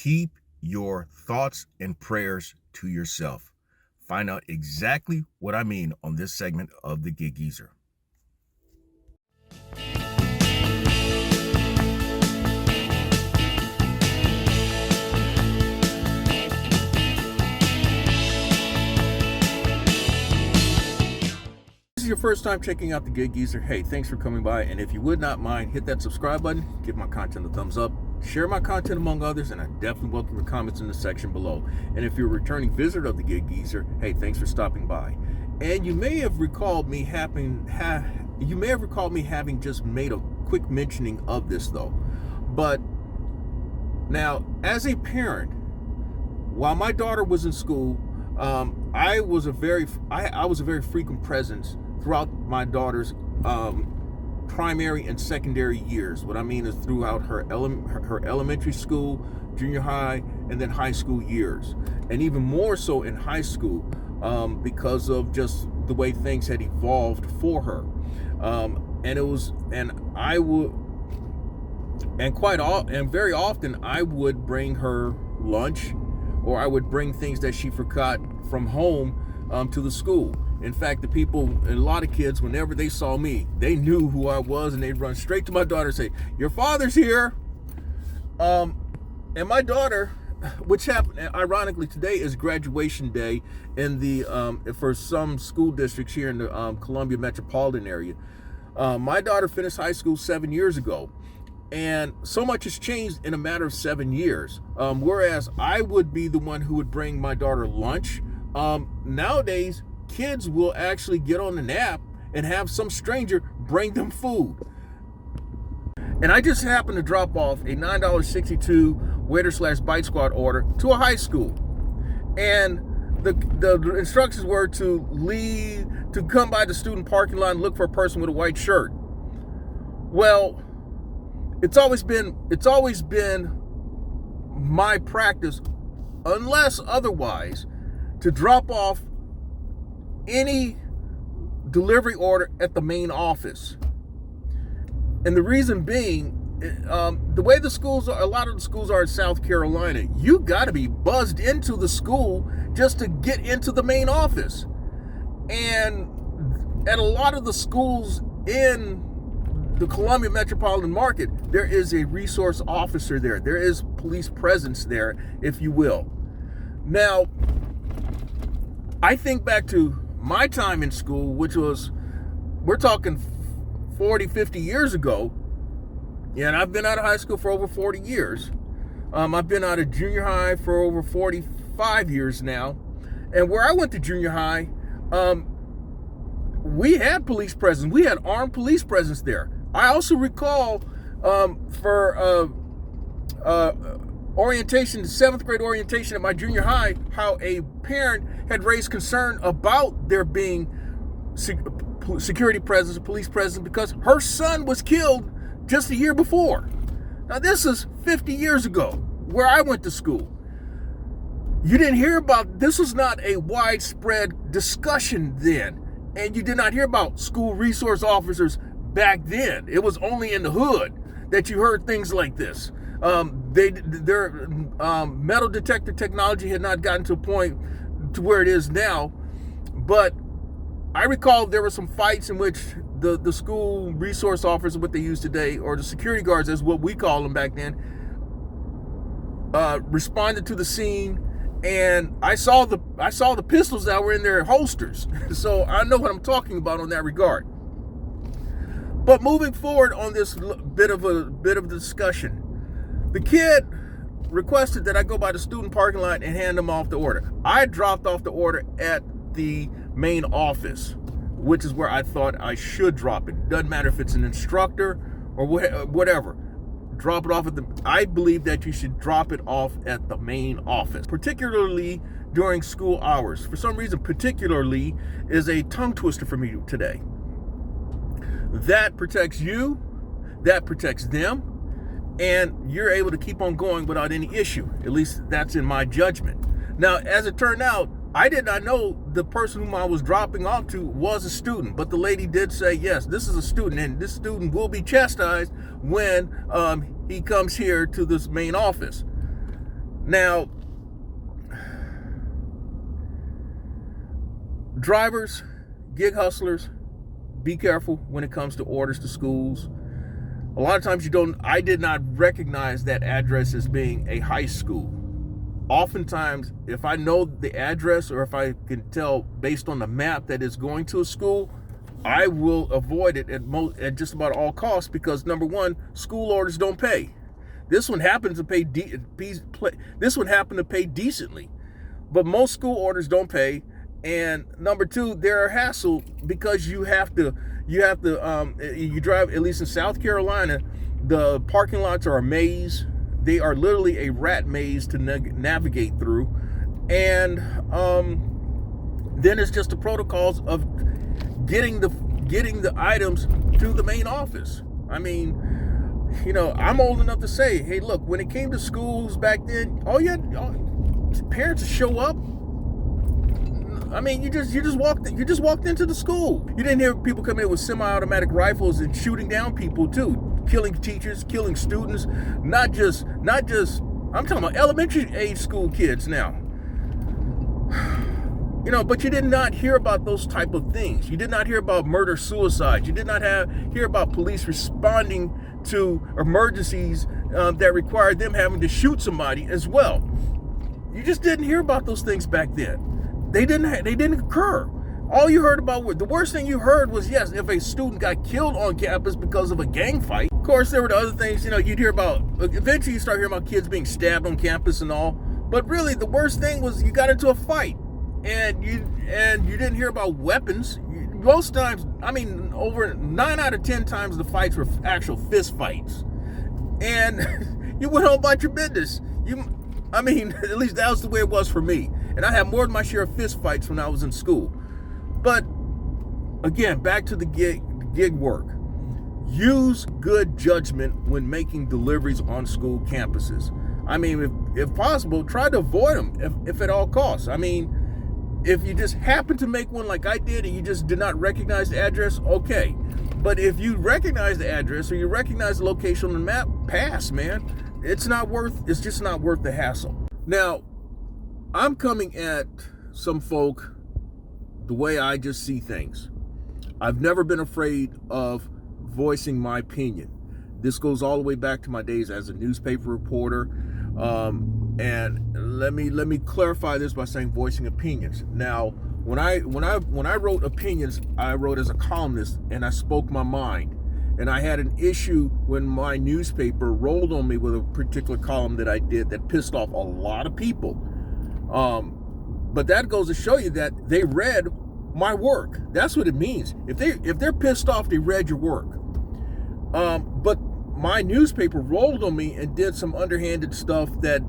keep your thoughts and prayers to yourself. Find out exactly what I mean on this segment of the Gig Geezer. This is your first time checking out the Gig Geezer, hey, thanks for coming by. And if you would not mind, hit that subscribe button, give my content a thumbs up, share my content among others, and I definitely welcome your comments in the section below. And if you're a returning visitor of the Gig Geezer, hey, thanks for stopping by. And you may have recalled me having just made a quick mentioning of this though. But now, as a parent, while my daughter was in school, I was a very frequent presence throughout my daughter's primary and secondary years. What I mean is throughout her elementary school, junior high, and then high school years, and even more so in high school because of just the way things had evolved for her. Very often I would bring her lunch, or I would bring things that she forgot from home to the school. In fact, the people, and a lot of kids, whenever they saw me, they knew who I was, and they'd run straight to my daughter and say, "Your father's here." And my daughter, which happened, ironically, today is graduation day in the for some school districts here in the Columbia metropolitan area. My daughter finished high school 7 years ago. And so much has changed in a matter of 7 years. Whereas I would be the one who would bring my daughter lunch. Nowadays, kids will actually get on an app and have some stranger bring them food. And I just happened to drop off a $9.62 waiter/bite squad order to a high school. And the instructions were to come by the student parking lot and look for a person with a white shirt. Well, it's always been my practice, unless otherwise, to drop off any delivery order at the main office. And the reason being, the way the schools are, a lot of the schools are in South Carolina, you got to be buzzed into the school just to get into the main office. And at a lot of the schools in the Columbia metropolitan market, there is a resource officer there. There is police presence there, if you will. Now, I think back to my time in school, which was, we're talking 40, 50 years ago. Yeah, and I've been out of high school for over 40 years. I've been out of junior high for over 45 years now. And where I went to junior high, we had police presence. We had armed police presence there. I also recall for orientation, 7th grade orientation at my junior high, how a parent had raised concern about there being security presence, police presence, because her son was killed just a year before. Now, this is 50 years ago where I went to school. You didn't hear about, this was not a widespread discussion then. And you did not hear about school resource officers back then. It was only in the hood that you heard things like this. Their metal detector technology had not gotten to a point to where it is now. But I recall there were some fights in which the school resource officers, what they use today, or the security guards, as what we call them back then, responded to the scene. And I saw the pistols that were in their holsters. So I know what I'm talking about on that regard. But moving forward on this bit of a discussion, the kid requested that I go by the student parking lot and hand them off the order. I dropped off the order at the main office, which is where I thought I should drop it. Doesn't matter if it's an instructor or whatever. Drop it off at I believe that you should drop it off at the main office, particularly during school hours. For some reason, particularly is a tongue twister for me today. That protects you, that protects them, and you're able to keep on going without any issue. At least that's in my judgment. Now, as it turned out, I did not know the person whom I was dropping off to was a student, but the lady did say, yes, this is a student, and this student will be chastised when he comes here to this main office. Now, drivers, gig hustlers, be careful when it comes to orders to schools. A lot of times I did not recognize that address as being a high school. Oftentimes, if I know the address or if I can tell based on the map that it's going to a school, I will avoid it at just about all costs because, number one, school orders don't pay. This one happens to pay. This one happened to pay decently, but most school orders don't pay. And number two, they're a hassle because you drive, at least in South Carolina, the parking lots are a maze. They are literally a rat maze to navigate through. And then it's just the protocols of getting the items to the main office. I mean, I'm old enough to say, hey, look, when it came to schools back then, parents would show up. I mean, you just walked into the school. You didn't hear people coming in with semi-automatic rifles and shooting down people too, killing teachers, killing students. Not just. I'm talking about elementary age school kids now. But you did not hear about those type of things. You did not hear about murder, suicide. You did not hear about police responding to emergencies that required them having to shoot somebody as well. You just didn't hear about those things back then. They didn't occur. All you heard about, the worst thing you heard was, yes, if a student got killed on campus because of a gang fight. Of course, there were the other things, you'd hear about. Eventually, you start hearing about kids being stabbed on campus and all. But really, the worst thing was you got into a fight, and you didn't hear about weapons. Most times, over 9 out of 10 times, the fights were actual fist fights, and you went on about your business. At least that was the way it was for me. And I had more than my share of fist fights when I was in school. But again, back to the gig work. Use good judgment when making deliveries on school campuses. If possible, try to avoid them if at all costs. If you just happen to make one like I did and you just did not recognize the address, okay. But if you recognize the address or you recognize the location on the map, pass, man. It's just not worth the hassle. Now, I'm coming at some folk the way I just see things. I've never been afraid of voicing my opinion. This goes all the way back to my days as a newspaper reporter. And let me clarify this by saying voicing opinions. Now, when I wrote opinions, I wrote as a columnist and I spoke my mind. And I had an issue when my newspaper rolled on me with a particular column that I did that pissed off a lot of people. But that goes to show you that they read my work. That's what it means. If they're pissed off, they read your work. But my newspaper rolled on me and did some underhanded stuff that,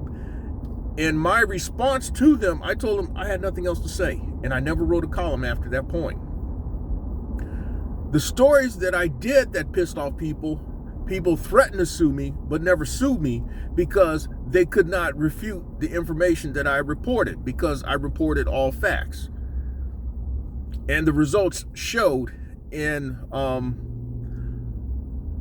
in my response to them, I told them I had nothing else to say. And I never wrote a column after that point. The stories that I did that pissed off people threatened to sue me, but never sued me because they could not refute the information that I reported because I reported all facts. And the results showed in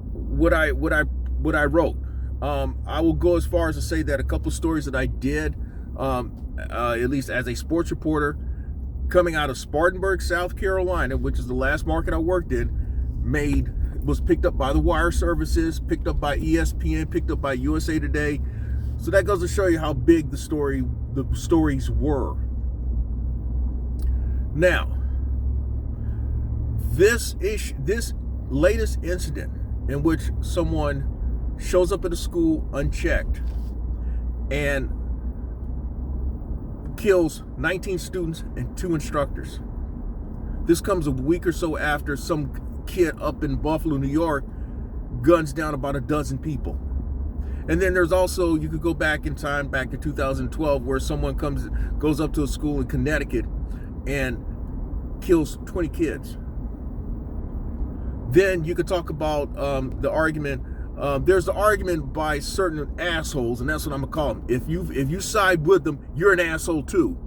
what I wrote. I will go as far as to say that a couple of stories that I did, at least as a sports reporter, coming out of Spartanburg, South Carolina, which is the last market I worked in, was picked up by the wire services, picked up by ESPN, picked up by USA Today. So that goes to show you how big the stories were. Now, this latest incident in which someone shows up at a school unchecked and kills 19 students and 2 instructors. This comes a week or so after some kid up in Buffalo, New York, guns down about a dozen people. And then there's also, you could go back in time, back to 2012, where someone goes up to a school in Connecticut and kills 20 kids. Then you could talk about the argument. There's the argument by certain assholes, and that's what I'm gonna call them. If you side with them, you're an asshole too.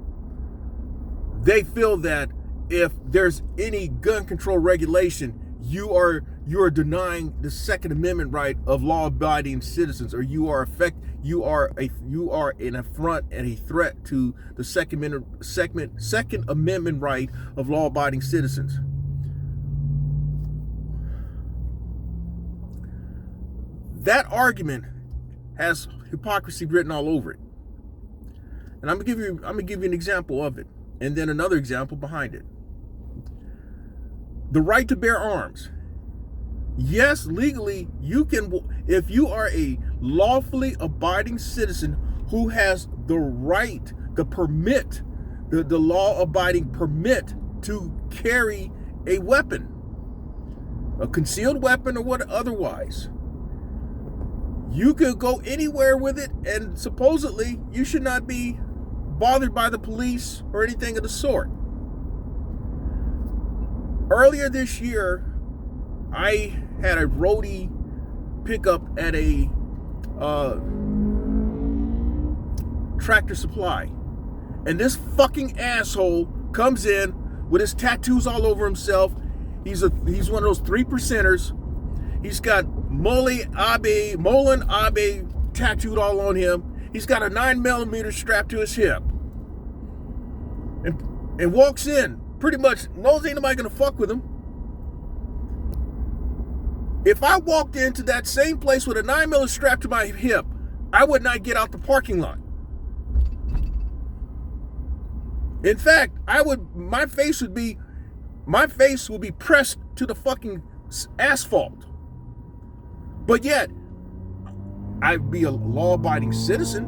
They feel that if there's any gun control regulation, you are denying the Second Amendment right of law-abiding citizens, or you are you are an affront and a threat to the Second Amendment right of law-abiding citizens. That argument has hypocrisy written all over it. And I'm gonna give you an example of it, and then another example behind it. The right to bear arms. Yes, legally, you can, if you are a lawfully abiding citizen who has the right, the permit, the law-abiding permit to carry a weapon, a concealed weapon or what otherwise. You could go anywhere with it, and supposedly you should not be bothered by the police or anything of the sort. Earlier this year, I had a roadie pickup at a Tractor Supply, and this fucking asshole comes in with his tattoos all over himself. He's one of those 3%ers. He's got Molin Abe tattooed all on him. He's got a 9mm strapped to his hip, and walks in. Pretty much knows ain't nobody gonna fuck with him. If I walked into that same place with a 9mm strapped to my hip, I would not get out the parking lot. In fact, my face would be pressed to the fucking asphalt. But yet, I'd be a law-abiding citizen.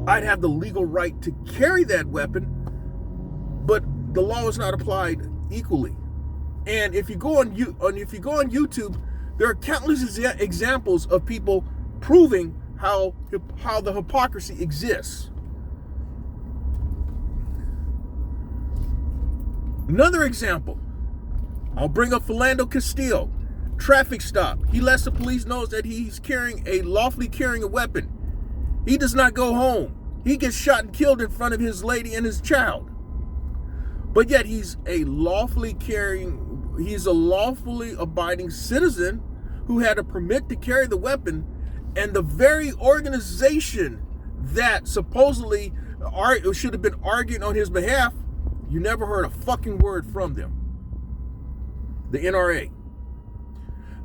I'd have the legal right to carry that weapon, but the law is not applied equally. And if you go on YouTube, there are countless examples of people proving how the hypocrisy exists. Another example, I'll bring up Philando Castillo. Traffic stop. He lets the police know that he's lawfully carrying a weapon. He does not go home. He gets shot and killed in front of his lady and his child. But yet he's a lawfully abiding citizen who had a permit to carry the weapon, and the very organization that supposedly should have been arguing on his behalf, you never heard a fucking word from them. The NRA.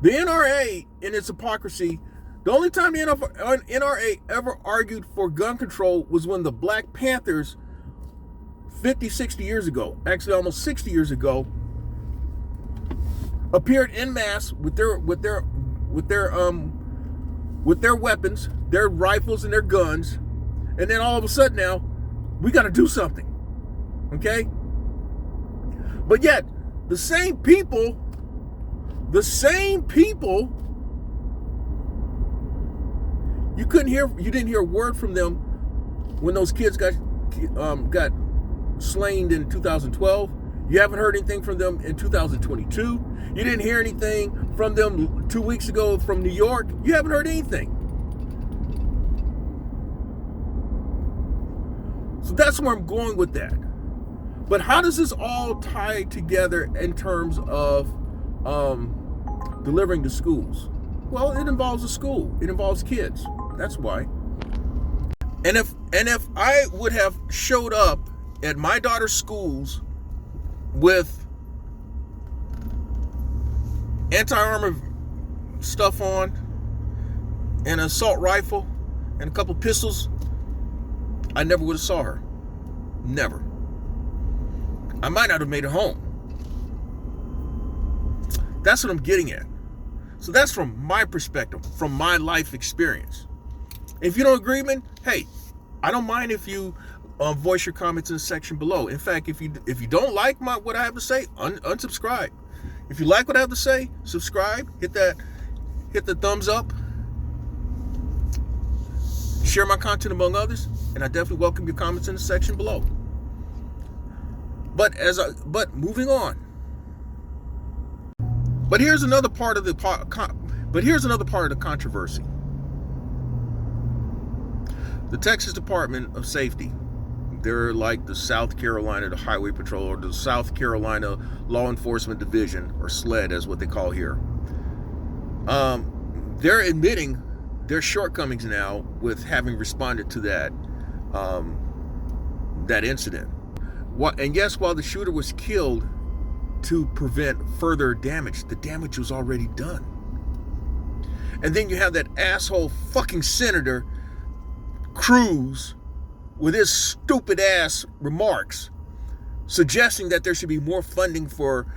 The NRA, in its hypocrisy, the only time the NRA ever argued for gun control was when the Black Panthers 50, 60 years ago, actually almost 60 years ago, appeared en masse with their weapons, their rifles and their guns, and then all of a sudden now, we got to do something, okay? But yet, the same people, you didn't hear a word from them when those kids got slain in 2012. You haven't heard anything from them in 2022. You didn't hear anything from them 2 weeks ago from New York. You haven't heard anything. So that's where I'm going with that. But how does this all tie together in terms of delivering to schools? Well, it involves a school. It involves kids. That's why. And if I would have showed up at my daughter's schools with anti-armor stuff on, and an assault rifle, and a couple pistols, I never would have saw her. Never. I might not have made it home. That's what I'm getting at. So that's from my perspective, from my life experience. If you don't agree with me, hey, I don't mind if you voice your comments in the section below. In fact, if you don't like what I have to say, unsubscribe. If you like what I have to say, subscribe. Hit the thumbs up. Share my content among others, and I definitely welcome your comments in the section below. But moving on. But here's another part of the controversy. The Texas Department of Safety, they're like the South Carolina Highway Patrol, or the South Carolina Law Enforcement Division, or SLED as what they call here. They're admitting there's shortcomings now with having responded to that incident. And yes, while the shooter was killed to prevent further damage, the damage was already done. And then you have that asshole fucking Senator Cruz with his stupid ass remarks suggesting that there should be more funding for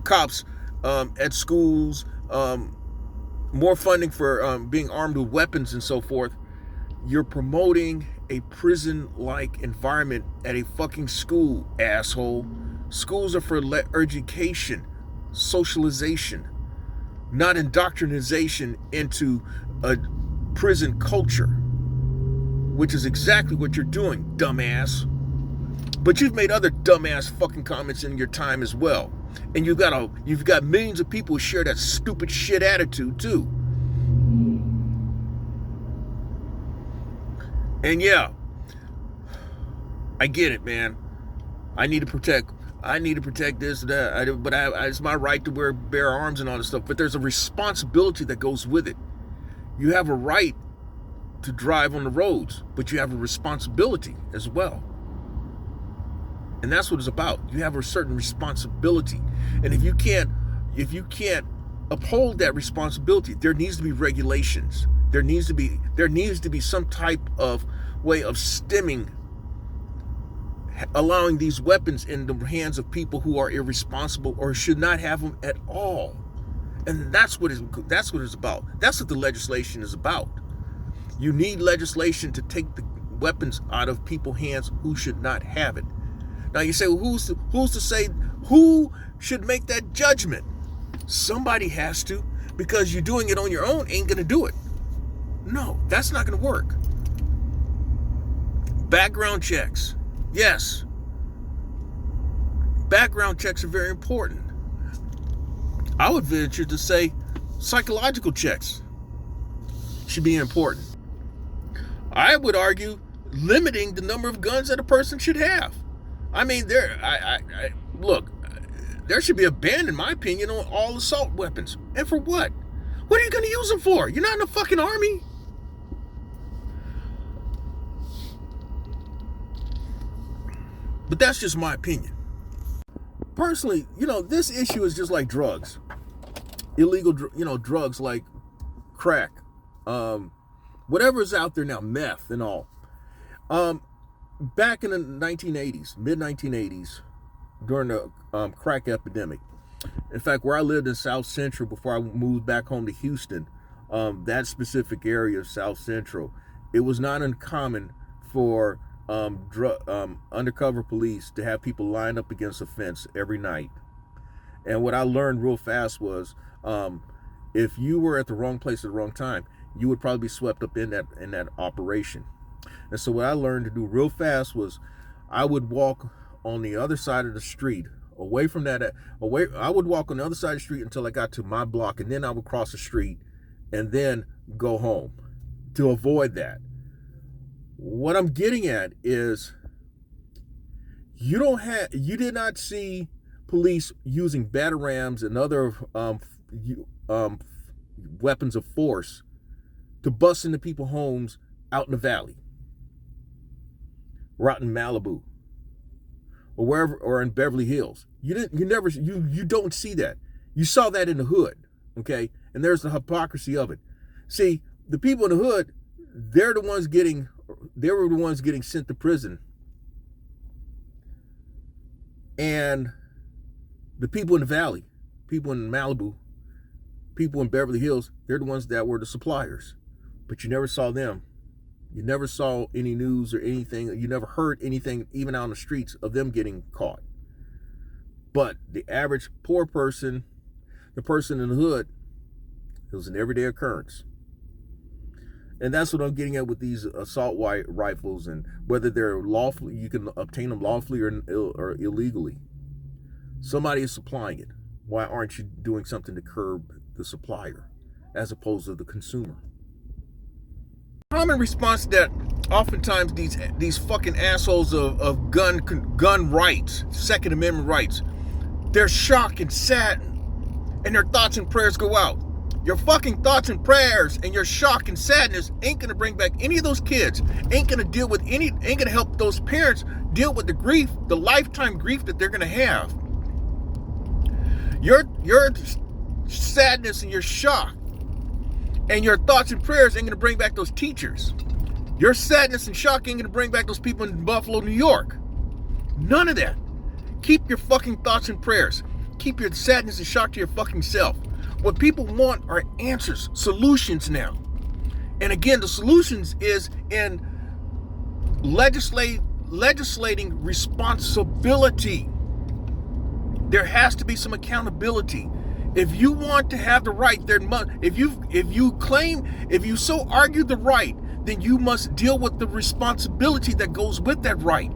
cops at schools, more funding for being armed with weapons and so forth. You're promoting a prison-like environment at a fucking school, asshole. Schools are for education, socialization, not indoctrination into a prison culture, which is exactly what you're doing, dumbass. But you've made other dumbass fucking comments in your time as well. And you've got millions of people who share that stupid shit attitude too. And yeah, I get it, man. I need to protect this, that. But it's my right to bear arms and all this stuff. But there's a responsibility that goes with it. You have a right to drive on the roads, but you have a responsibility as well. And that's what it's about. You have a certain responsibility. And if you can't uphold that responsibility, there needs to be regulations. There needs to be some type of way of stemming, allowing these weapons in the hands of people who are irresponsible or should not have them at all. And that's what it's about. That's what the legislation is about. You need legislation to take the weapons out of people's hands who should not have it. Now you say, well, who's to say who should make that judgment? Somebody has to, because you're doing it on your own ain't gonna do it. No, that's not gonna work. Background checks. Yes. Background checks are very important. I would venture to say psychological checks should be important. I would argue limiting the number of guns that a person should have. I mean, look, there should be a ban, in my opinion, on all assault weapons. And for what? What are you going to use them for? You're not in the fucking army. But that's just my opinion. Personally, this issue is just like drugs. Illegal, drugs like crack, whatever is out there now, meth and all. Back in the 1980s, mid-1980s, during the crack epidemic. In fact, where I lived in South Central before I moved back home to Houston, that specific area of South Central, it was not uncommon for undercover police to have people line up against a fence every night. And what I learned real fast was, if you were at the wrong place at the wrong time, you would probably be swept up in that operation. And so what I learned to do real fast was I would walk on the other side of the street, I would walk on the other side of the street until I got to my block, and then I would cross the street and then go home to avoid that. What I'm getting at is you did not see police using batarangs and other weapons of force to bust into people's homes out in the valley, or out in Malibu, or wherever, or in Beverly Hills. You don't see that. You saw that in the hood, okay? And there's the hypocrisy of it. See, the people in the hood, they were the ones getting sent to prison. And the people in the valley, people in Malibu, people in Beverly Hills, they're the ones that were the suppliers. But you never saw them. You never saw any news or anything. You never heard anything, even out on the streets, of them getting caught. But the average poor person, the person in the hood, it was an everyday occurrence. And that's what I'm getting at with these assault rifles, and whether they're lawfully, you can obtain them lawfully or illegally. Somebody is supplying it. Why aren't you doing something to curb the supplier as opposed to the consumer? Common response that oftentimes these fucking assholes of gun rights, Second Amendment rights, they're shocked and saddened, and their thoughts and prayers go out. Your fucking thoughts and prayers and your shock and sadness ain't gonna bring back any of those kids. Ain't gonna help those parents deal with the grief, the lifetime grief that they're gonna have. Your sadness and your shock and your thoughts and prayers ain't gonna bring back those teachers. Your sadness and shock ain't gonna bring back those people in Buffalo, New York. None of that. Keep your fucking thoughts and prayers. Keep your sadness and shock to your fucking self. What people want are answers, solutions now. And again, the solutions is in legislating responsibility. There has to be some accountability. If you want to have the right, if you so argue the right, then you must deal with the responsibility that goes with that right.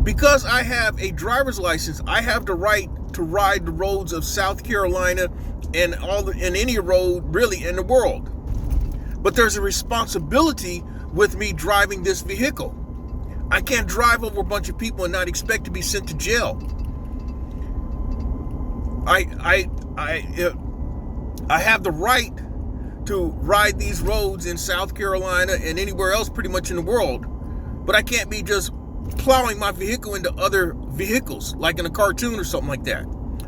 Because I have a driver's license, I have the right to ride the roads of South Carolina and any road really in the world. But there's a responsibility with me driving this vehicle. I can't drive over a bunch of people and not expect to be sent to jail. I have the right to ride these roads in South Carolina and anywhere else pretty much in the world, but I can't be just plowing my vehicle into other vehicles like in a cartoon or something like that.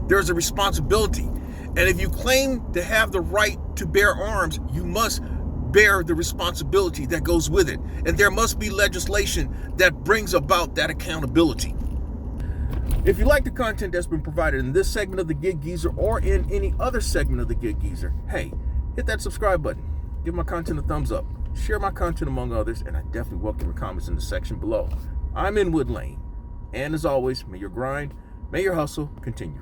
There's a responsibility. And if you claim to have the right to bear arms, you must bear the responsibility that goes with it. And there must be legislation that brings about that accountability. If you like the content that's been provided in this segment of the Gig Geezer or in any other segment of the Gig Geezer, hey, hit that subscribe button. Give my content a thumbs up. Share my content among others, and I definitely welcome your comments in the section below. I'm in Wood Lane, and as always, may your grind, may your hustle continue.